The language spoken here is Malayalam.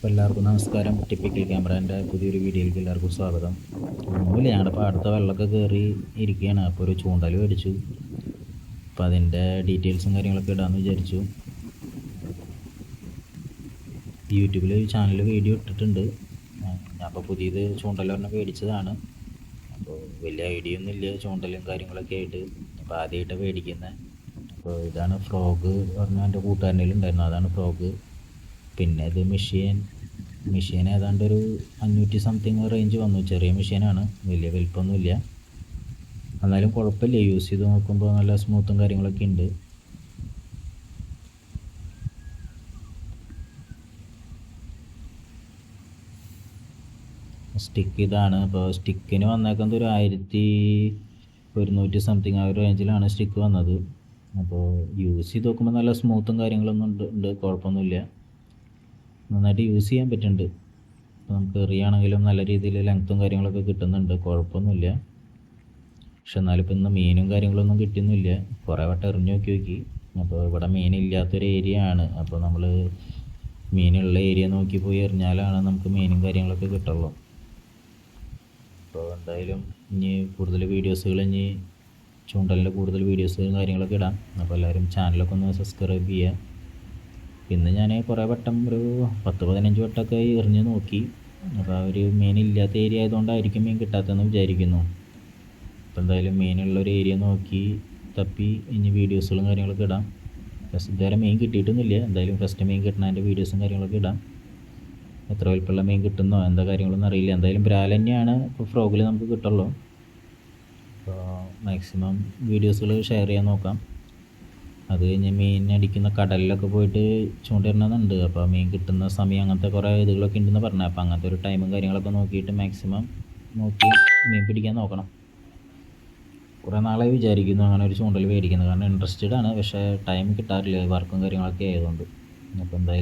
അപ്പോൾ എല്ലാവർക്കും നമസ്കാരം. ടിപ്പിക്കൽ ക്യാമറേൻ്റെ പുതിയൊരു വീഡിയോയിലേക്ക് എല്ലാവർക്കും സ്വാഗതം. ഒന്നുമില്ല, ഞങ്ങളുടെ പാടത്തെ വെള്ളമൊക്കെ കയറി ഇരിക്കുകയാണ്. അപ്പോൾ ഒരു ചൂണ്ടൽ മേടിച്ചു. അപ്പോൾ അതിൻ്റെ ഡീറ്റെയിൽസും കാര്യങ്ങളൊക്കെ ഇടാമെന്ന് വിചാരിച്ചു. യൂട്യൂബിൽ ചാനൽ വീഡിയോ ഇട്ടിട്ടുണ്ട്. ഞാൻ അപ്പോൾ പുതിയത് ചൂണ്ടലൊരെണ്ണം മേടിച്ചതാണ്. അപ്പോൾ വലിയ ഐഡിയ ഒന്നുമില്ല ചൂണ്ടലും കാര്യങ്ങളൊക്കെ ആയിട്ട്. അപ്പോൾ ആദ്യമായിട്ട് മേടിക്കുന്നത്. അപ്പോൾ ഇതാണ് ഫ്രോഗ് പറഞ്ഞാൽ എൻ്റെ കൂട്ടുകാരൻ്റെ ഉണ്ടായിരുന്നു. അതാണ് ഫ്രോഗ്. പിന്നെ ഇത് മെഷീൻ ഏതാണ്ട് ഒരു 500 സംതിങ് റേഞ്ച് വന്നു. ചെറിയ മെഷീനാണ്, വലിയ വലിപ്പമൊന്നുമില്ല. എന്നാലും കുഴപ്പമില്ല, യൂസ് ചെയ്ത് നോക്കുമ്പോൾ നല്ല സ്മൂത്തും കാര്യങ്ങളൊക്കെ ഉണ്ട്. സ്റ്റിക്ക് ഇതാണ്. അപ്പോൾ സ്റ്റിക്കിന് വന്നേക്കുന്നത് ഒരു 1100 സംതിങ് ആ ഒരു റേഞ്ചിലാണ് സ്റ്റിക്ക് വന്നത്. അപ്പോൾ യൂസ് ചെയ്ത് നോക്കുമ്പോൾ നല്ല സ്മൂത്തും കാര്യങ്ങളൊന്നും ഉണ്ട്, കുഴപ്പമൊന്നുമില്ല. നന്നായിട്ട് യൂസ് ചെയ്യാൻ പറ്റുന്നുണ്ട്. അപ്പോൾ നമുക്ക് എറിയാണെങ്കിലും നല്ല രീതിയിൽ ലെങ്ത്തും കാര്യങ്ങളൊക്കെ കിട്ടുന്നുണ്ട്, കുഴപ്പമൊന്നുമില്ല. പക്ഷെ എന്നാലും ഇപ്പം ഇന്ന് മീനും കാര്യങ്ങളൊന്നും കിട്ടുന്നില്ല. കുറേ വട്ടം എറിഞ്ഞു നോക്കി. അപ്പോൾ ഇവിടെ മീനില്ലാത്തൊരു ഏരിയ ആണ്. അപ്പോൾ നമ്മൾ മീനുള്ള ഏരിയ നോക്കി പോയി എറിഞ്ഞാലാണ് നമുക്ക് മീനും കാര്യങ്ങളൊക്കെ കിട്ടുള്ളൂ. അപ്പോൾ എന്തായാലും ഇനി കൂടുതൽ വീഡിയോസുകൾ, ഇനി ചൂണ്ടലിൻ്റെ കൂടുതൽ വീഡിയോസുകളും കാര്യങ്ങളൊക്കെ ഇടാം. അപ്പോൾ എല്ലാവരും ചാനലൊക്കെ ഒന്ന് സബ്സ്ക്രൈബ് ചെയ്യുക. ഇന്ന് ഞാൻ കുറേ വട്ടം ഒരു 10-15 വട്ടമൊക്കെ എറിഞ്ഞ് നോക്കി. അപ്പോൾ ആ ഒരു മീനില്ലാത്ത ഏരിയ ആയതുകൊണ്ടായിരിക്കും മീൻ കിട്ടാത്തതെന്ന് വിചാരിക്കുന്നു. അപ്പോൾ എന്തായാലും മീനുള്ളൊരു ഏരിയ നോക്കി തപ്പി ഇനി വീഡിയോസുകളും കാര്യങ്ങളൊക്കെ ഇടാം. ഇതുവരെ മീൻ കിട്ടിയിട്ടൊന്നുമില്ല. എന്തായാലും ഫസ്റ്റ് മീൻ കിട്ടുന്നതിൻ്റെ വീഡിയോസും കാര്യങ്ങളൊക്കെ ഇടാം. എത്ര വലിപ്പമുള്ള മീൻ കിട്ടുന്നോ എന്താ കാര്യങ്ങളൊന്നും അറിയില്ല. എന്തായാലും ബ്രാൽ തന്നെയാണ് ഇപ്പോൾ ഫ്രോഗിൽ നമുക്ക് കിട്ടുള്ളൂ. അപ്പോൾ മാക്സിമം വീഡിയോസുകൾ ഷെയർ ചെയ്യാൻ നോക്കാം. അത് കഴിഞ്ഞ് മീൻ അടിക്കുന്ന കടലിലൊക്കെ പോയിട്ട് ചൂണ്ടിടണമെന്നുണ്ട്. അപ്പോൾ മീൻ കിട്ടുന്ന സമയം അങ്ങനത്തെ കുറേ ഇതുകളൊക്കെ ഉണ്ടെന്ന് പറഞ്ഞത്. അപ്പോൾ അങ്ങനത്തെ ഒരു ടൈമും കാര്യങ്ങളൊക്കെ നോക്കിയിട്ട് മാക്സിമം നോക്കി മീൻ പിടിക്കാൻ നോക്കണം. കുറേ നാളായി വിചാരിക്കുന്നു അങ്ങനെ ഒരു ചൂണ്ടൽ മേടിക്കുന്നത്. കാരണം ഇൻട്രസ്റ്റഡ് ആണ്, പക്ഷേ ടൈം കിട്ടാറില്ല വർക്കും കാര്യങ്ങളൊക്കെ ആയതുകൊണ്ട്. അപ്പോൾ എന്തായാലും